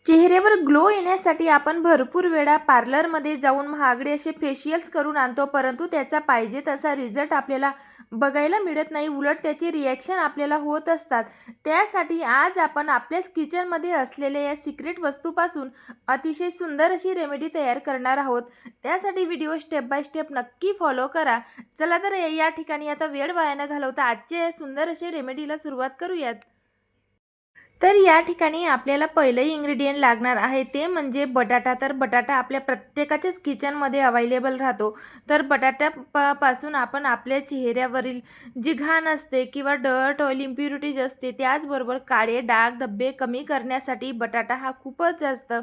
चेहऱ्यावर ग्लो येण्यासाठी आपण भरपूर वेळा पार्लरमध्ये जाऊन महागडे असे फेशियल्स करून आणतो, परंतु त्याचा पाहिजे तसा रिझल्ट आपल्याला बघायला मिळत नाही. उलट त्याची रिॲक्शन आपल्याला होत असतात. त्यासाठी आज आपण आपल्याच किचनमध्ये असलेल्या या सिक्रेट वस्तूपासून अतिशय सुंदर अशी रेमेडी तयार करणार आहोत. त्यासाठी व्हिडिओ स्टेप बाय स्टेप नक्की फॉलो करा. चला तर या ठिकाणी आता वेळ वाया न घालवता आजच्या या सुंदर अशा रेमेडीला सुरुवात करूयात. तर या ठिकाणी आपल्याला पहिलं इन्ग्रेडियंट लागणार आहे ते म्हणजे बटाटा. तर बटाटा आपल्या प्रत्येकाच्याच किचनमध्ये अवेलेबल राहतो. तर पासून आपण आपल्या चेहऱ्यावरील जी घाण असते किंवा डर्ट ऑइल इम्प्युरिटीज असते, त्याचबरोबर काळे डाग धब्बे कमी करण्यासाठी बटाटा हा खूपच जास्त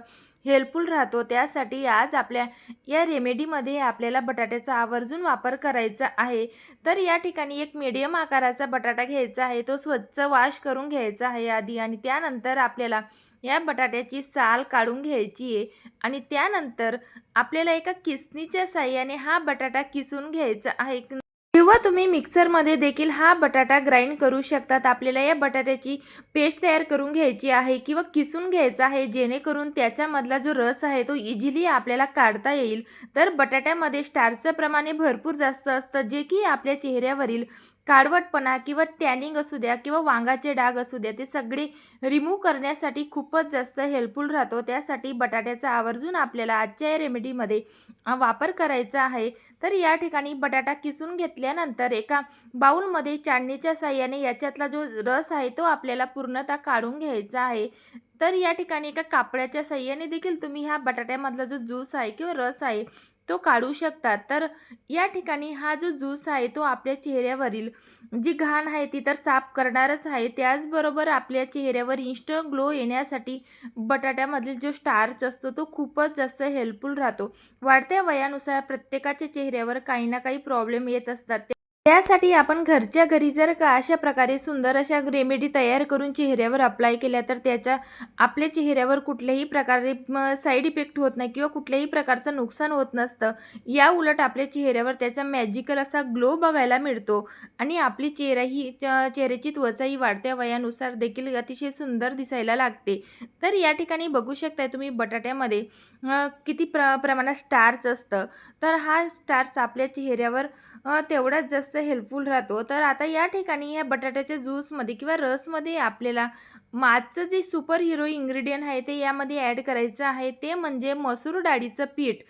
हेल्पफुल राहतो. त्यासाठी आज आपल्या या रेमेडीमध्ये आपल्याला बटाट्याचा आवर्जून वापर करायचा आहे. तर या ठिकाणी एक मीडियम आकाराचा बटाटा घ्यायचा आहे. तो स्वच्छ वॉश करून घ्यायचा आहे आधी आणि त्यानंतर आपल्याला या बटाट्याची साल काढून घ्यायची आहे आणि त्यानंतर आपल्याला एका किसणीच्या साहाय्याने हा बटाटा किसून घ्यायचा आहे किंवा तुम्ही मिक्सरमध्ये देखील हा बटाटा ग्राइंड करू शकतात. आपल्याला या बटाट्याची पेस्ट तयार करून घ्यायची आहे किंवा किसून घ्यायचा आहे, जेणेकरून त्याच्यामधला जो रस आहे तो इझिली आपल्याला काढता येईल. तर बटाट्यामध्ये स्टार्चचं प्रमाण भरपूर जास्त असतं, जे की आपल्या चेहऱ्यावरील काळवटपणा किंवा टॅनिंग असू द्या किंवा वांगाचे डाग असू द्या, ते सगळे रिमूव्ह करण्यासाठी खूपच जास्त हेल्पफुल राहतो. त्यासाठी बटाट्याचा आवर्जून आपल्याला आजच्या या रेमेडीमध्ये वापर करायचा आहे. तर या ठिकाणी बटाटा किसून घेतल्यानंतर एका बाउलमध्ये चाळणीच्या साहाय्याने याच्यातला जो रस आहे तो आपल्याला पूर्णतः काढून घ्यायचा आहे. तर या ठिकाणी एका कापडाच्या साहाय्याने देखील तुम्ही हा बटाट्यामधला जो ज्यूस आहे किंवा रस आहे तो काढू शकतात. तर या ठिकाणी हा जो ज्यूस आहे तो आपल्या चेहऱ्यावरील जी घाण आहे ती तर साफ करणारच आहे. त्याचबरोबर आपल्या चेहऱ्यावर इन्स्टंट ग्लो येण्यासाठी बटाट्यामधील जो स्टार्च असतो तो खूपच जास्त हेल्पफुल राहतो. वाढत्या वयानुसार प्रत्येकाच्या चेहऱ्यावर काही ना काही प्रॉब्लेम येत असतात. त्यासाठी आपण घरच्या घरी जर का अशा प्रकारे सुंदर अशा रेमेडी तयार करून चेहऱ्यावर अप्लाय केल्या तर त्याच्या आपल्या चेहऱ्यावर कुठल्याही प्रकारे साईड इफेक्ट होत नाही किंवा कुठल्याही प्रकारचं नुकसान होत नसतं. या उलट आपल्या चेहऱ्यावर त्याचा मॅजिकल असा ग्लो बघायला मिळतो आणि आपली चेहऱ्याची त्वचा ही वाढत्या वयानुसार देखील अतिशय सुंदर दिसायला लागते. तर या ठिकाणी बघू शकताय तुम्ही बटाट्यामध्ये किती प्रमाणात स्टार्च असतं. तर हा स्टार्च आपल्या चेहऱ्यावर तेवढाच जास्त हेल्पफुल राहतो. तर आता या ठिकाणी या बटाट्याच्या ज्यूसमध्ये किंवा रसमध्ये आपल्याला आजचं जे सुपर हिरो इन्ग्रेडियंट आहे ते यामध्ये ॲड करायचं आहे, ते म्हणजे मसूर डाळीचं पीठ.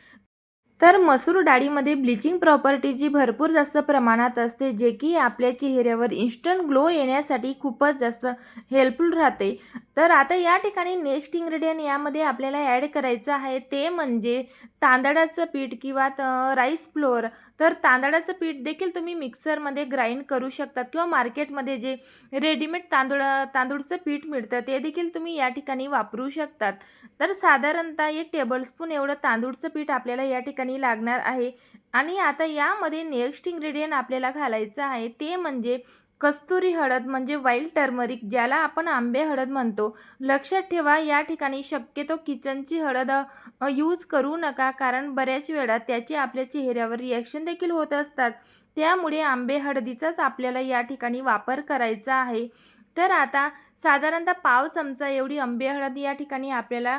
तर मसूर डाळीमध्ये ब्लिचिंग प्रॉपर्टी जी भरपूर जास्त प्रमाणात असते, जे की आपल्या चेहऱ्यावर इन्स्टंट ग्लो येण्यासाठी खूपच जास्त हेल्पफुल राहते. तर आता या ठिकाणी नेक्स्ट इन्ग्रेडियंट यामध्ये आपल्याला ॲड करायचं आहे ते म्हणजे तांदळाचं पीठ किंवा राईस फ्लोअर. तर तांदळाचं पीठ देखील तुम्ही मिक्सरमध्ये ग्राइंड करू शकतात किंवा मार्केटमध्ये जे रेडीमेड तांदूळचं पीठ मिळतं ते देखील तुम्ही या ठिकाणी वापरू शकतात. तर साधारणतः 1 टेबलस्पून एवढं तांदूळचं पीठ आपल्याला या ठिकाणी लागणार आहे आणि आता यामध्ये नेक्स्ट इन्ग्रेडियंट आपल्याला घालायचं आहे ते म्हणजे कस्तुरी हळद म्हणजे वाईल्ड टर्मरिक, ज्याला आपण आंबे हळद म्हणतो. लक्षात ठेवा या ठिकाणी शक्यतो किचनची हळद यूज करू नका, कारण बऱ्याच वेळा त्याचे आपल्या चेहऱ्यावर रिॲक्शन देखील होत असतात. त्यामुळे आंबे हळदीचाच आपल्याला या ठिकाणी वापर करायचा आहे. तर आता साधारणतः पाव चमचा एवढी आंबे हळद या ठिकाणी आपल्याला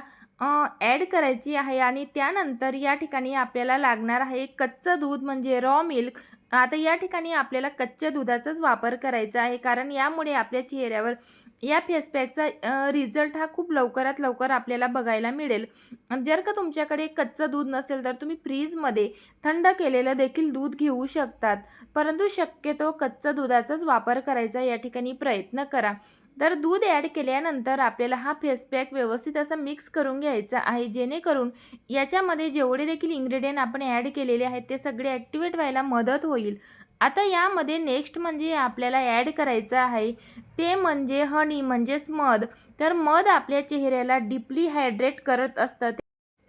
ॲड करायची आहे आणि त्यानंतर या ठिकाणी आपल्याला लागणार आहे कच्चं दूध म्हणजे रॉ मिल्क. आता या ठिकाणी आपल्याला कच्च्या दुधाचाच वापर करायचा आहे, कारण यामुळे आपल्या चेहऱ्यावर या फेस पॅकचा रिझल्ट हा खूप लवकरात लवकर आपल्याला बघायला मिळेल. जर का तुमच्याकडे कच्चं दूध नसेल तर तुम्ही फ्रीजमध्ये थंड केलेलं देखील दूध घेऊ शकतात, परंतु शक्यतो कच्चं दुधाचाच वापर करायचा या ठिकाणी प्रयत्न करा. तर दूध ॲड केल्यानंतर आपल्याला हा फेस पॅक व्यवस्थित असा मिक्स करून घ्यायचा आहे, जेणेकरून याच्यामध्ये जेवढे देखील इन्ग्रेडियंट आपण ॲड केलेले आहेत ते सगळे ॲक्टिवेट व्हायला मदत होईल. आता यामध्ये नेक्स्ट म्हणजे आपल्याला ॲड करायचं आहे ते म्हणजे हनी म्हणजेच मध. तर मध आपल्या चेहऱ्याला डीपली हायड्रेट करत असतं.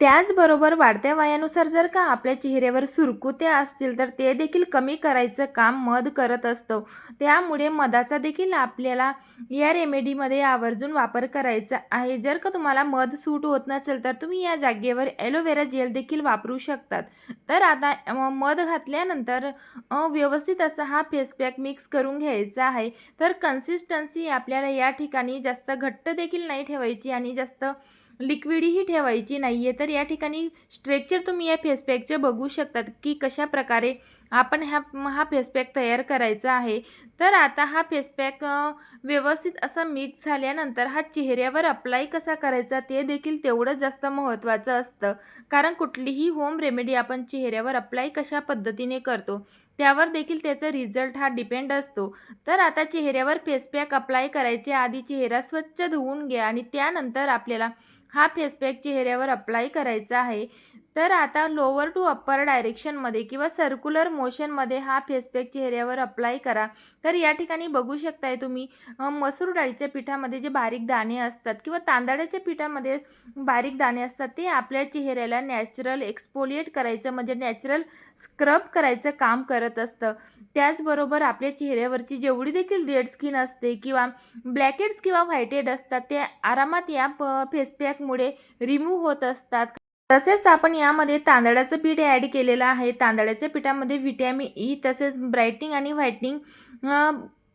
त्याचबरोबर वाढत्या वयानुसार जर का आपल्या चेहऱ्यावर सुरकुत्या असतील तर ते देखील कमी करायचं काम मध करत असतो. त्यामुळे मधाचा देखील आपल्याला या रेमेडीमध्ये आवर्जून वापर करायचा आहे. जर का तुम्हाला मध सूट होत नसेल तर तुम्ही या जागेवर ॲलोवेरा जेल देखील वापरू शकतात. तर आता मध घातल्यानंतर व्यवस्थित असा हा फेस पॅक मिक्स करून घ्यायचा आहे. तर कन्सिस्टन्सी आपल्याला या ठिकाणी जास्त घट्ट देखील नाही ठेवायची आणि जास्त लिक्विडही ठेवायची नाही आहे. तर या ठिकाणी स्ट्रक्चर तुम्ही या फेस पॅकचे बघू शकतात की कशाप्रकारे आपण हा फेस पॅक तयार करायचा आहे. तर आता हा फेस पॅक व्यवस्थित असा मिक्स झाल्यानंतर हा चेहऱ्यावर अप्लाय कसा करायचा ते देखील तेवढंच जास्त महत्त्वाचं असतं. कारण कुठलीही होम रेमेडी आपण चेहऱ्यावर अप्लाय कशा पद्धतीने करतो त्यावर देखील त्याचा रिझल्ट हा डिपेंड असतो. तर आता चेहऱ्यावर फेस पॅक अप्लाय करायच्या आधी चेहरा स्वच्छ धुवून घ्या आणि त्यानंतर आपल्याला हा फेस पॅक चेहऱ्यावर अप्लाय करायचा आहे. तर आता लोअर टू अप्पर डायरेक्शनमध्ये किंवा सर्क्युलर मोशनमध्ये हा फेस पॅक चेहऱ्यावर अप्लाय करा. तर या ठिकाणी बघू शकताय तुम्ही मसूर डाळीच्या पिठामध्ये जे बारीक दाणे असतात किंवा तांदळाच्या पिठामध्ये बारीक दाणे असतात ते आपल्या चेहऱ्याला नॅचरल एक्सफोलिएट करायचं म्हणजे नॅचरल स्क्रब करायचं काम करत असतं. त्याचबरोबर आपल्या चेहऱ्यावरची जेवढी देखील डेड स्किन असते किंवा ब्लॅकहेड्स किंवा व्हाईटहेड असतात ते आरामात या फेस पॅकमुळे रिमूव्ह होत असतात. तसेच आपण यामध्ये तांदळाचं पीठ ॲड केलेलं आहे. तांदळाच्या पिठामध्ये व्हिटॅमिन ई तसेच ब्राईटनिंग आणि व्हाईटनिंग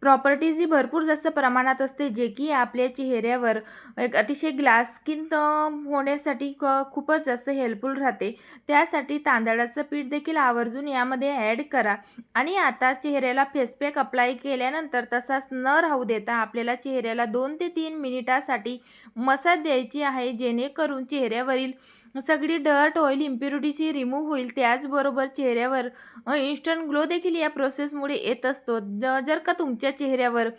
प्रॉपर्टीज ही भरपूर जास्त प्रमाणात असते, जे की आपल्या चेहऱ्यावर एक अतिशय ग्लास स्किन होण्यासाठी खूपच जास्त हेल्पफुल राहते. त्यासाठी तांदळाचं पीठ देखील आवर्जून यामध्ये ॲड करा. आणि आता चेहऱ्याला फेस पॅक अप्लाय केल्यानंतर तसाच न राहू देता आपल्याला चेहऱ्याला 2 ते 3 मिनिटासाठी मसाज द्यायची आहे, जेणेकरून चेहऱ्यावरील सगळी डर्ट ऑइल इम्प्युरिटीज ही रिमूव्ह होईल. त्याचबरोबर चेहऱ्यावर इन्स्टंट ग्लो देखील या प्रोसेसमुळे येत असतो. जर का तुमच्या चेहऱ्यावर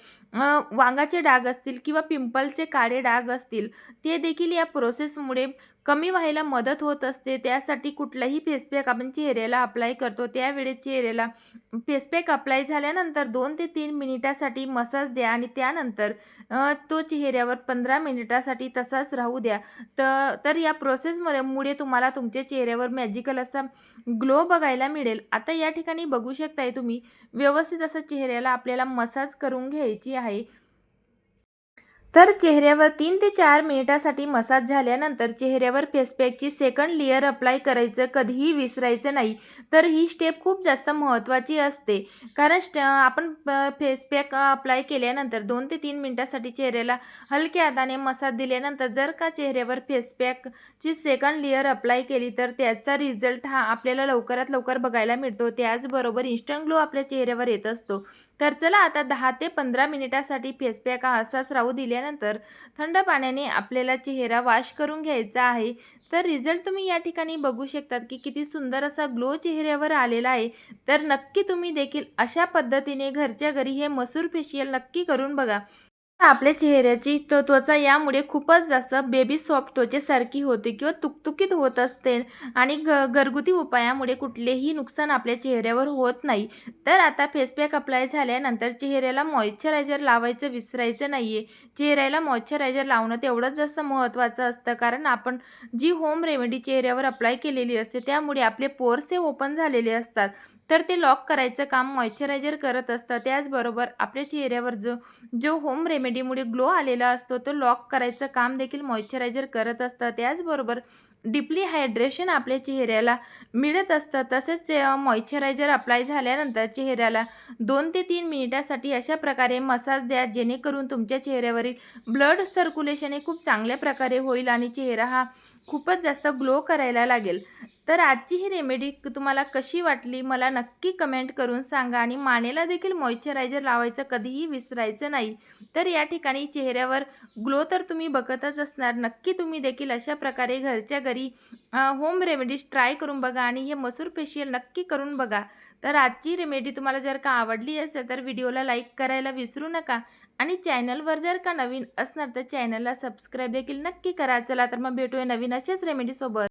वांगाचे डाग असतील किंवा पिंपलचे काळे डाग असतील ते देखील या प्रोसेसमुळे कमी व्हायला मदत होत असते. त्यासाठी कुठलाही फेस पॅक आपण चेहऱ्याला अप्लाय करतो त्यावेळेस चेहऱ्याला फेस पॅक अप्लाय झाल्यानंतर 2 ते 3 मिनिटासाठी मसाज द्या आणि त्यानंतर तो चेहऱ्यावर 15 मिनिटासाठी तसाच राहू द्या. तर या प्रोसेसमुळे तुम्हाला तुमच्या चेहऱ्यावर मॅजिकल असा ग्लो बघायला मिळेल. आता या ठिकाणी बघू शकताय तुम्ही व्यवस्थित असं चेहऱ्याला आपल्याला मसाज करून घ्यायची आहे. तर चेहऱ्यावर 3 ते 4 मिनिटासाठी मसाज झाल्यानंतर चेहऱ्यावर फेस पॅकची सेकंड लेयर अप्लाय करायचं कधीही विसरायचं नाही. तर ही स्टेप खूप जास्त महत्त्वाची असते. कारण आपण फेस पॅक अप्लाय केल्यानंतर 2 ते 3 मिनिटासाठी चेहऱ्याला हलक्या हाताने मसाज दिल्यानंतर जर का चेहऱ्यावर फेस पॅकची सेकंड लेयर अप्लाय केली तर त्याचा रिझल्ट हा आपल्याला लवकरात लवकर बघायला मिळतो. त्याचबरोबर इन्स्टंट ग्लो आपल्या चेहऱ्यावर येत असतो. तर चला आता 10 ते 15 मिनिटासाठी फेस पॅक असाच राहू दिल्यानंतर थंड पाण्याने आपल्याला चेहरा वॉश करून घ्यायचा आहे. तर रिझल्ट तुम्ही या ठिकाणी बघू शकतात की किती सुंदर असा ग्लो चेहऱ्यावर आलेला आहे. तर नक्की तुम्ही देखील अशा पद्धतीने घरच्या घरी हे मसूर फेशियल नक्की करून बघा. आपल्या चेहऱ्याची त्वचा यामुळे खूपच जास्त बेबी सॉफ्ट त्वचेसारखी होते किंवा तुकतुकीत होत असते आणि घरगुती उपायामुळे कुठलेही नुकसान आपल्या चेहऱ्यावर होत नाही. तर आता फेस पॅक अप्लाय झाल्यानंतर चेहऱ्याला मॉइश्चरायझर लावायचं विसरायचं नाही आहे. चेहऱ्याला मॉइश्चरायझर लावणं तेवढंच जास्त महत्त्वाचं असतं, कारण आपण जी होम रेमेडी चेहऱ्यावर अप्लाय केलेली असते त्यामुळे आपले पोर्स हे ओपन झालेले असतात. तर ते लॉक करायचं काम मॉइश्चरायझर करत असतं. त्याचबरोबर आपल्या चेहऱ्यावर जो जो होम रेमेडीमुळे ग्लो आलेला असतो तो लॉक करायचं काम देखील मॉइश्चरायझर करत असतं. त्याचबरोबर डीपली हायड्रेशन आपल्या चेहऱ्याला मिळत असतं. तसेच मॉइश्चरायझर अप्लाय झाल्यानंतर चेहऱ्याला 2 ते 3 मिनिटासाठी अशा प्रकारे मसाज द्या, जेणेकरून तुमच्या चेहऱ्यावरील ब्लड सर्क्युलेशन हे खूप चांगल्या प्रकारे होईल आणि चेहरा हा खूपच जास्त ग्लो करायला लागेल. तर आजची ही रेमेडी तुम्हाला कशी वाटली मला नक्की कमेंट करून सांगा आणि मानेला देखील मॉइश्चरायझर लावायचं कधीही विसरायचं नाही. तर या ठिकाणी चेहऱ्यावर ग्लो तर तुम्ही बघतच असणार. नक्की तुम्ही देखील अशा प्रकारे घरच्या घरी होम रेमेडीज ट्राय करून बघा आणि हे मसूर फेशियल नक्की करून बघा. तर आजची रेमेडी तुम्हाला जर का आवडली असेल तर व्हिडिओला लाईक करायला विसरू नका आणि चॅनलवर जर का नवीन असणार तर चॅनलला सबस्क्राईब देखील नक्की करा. चला तर मग भेटूया नवीन अशाच रेमेडीसोबत.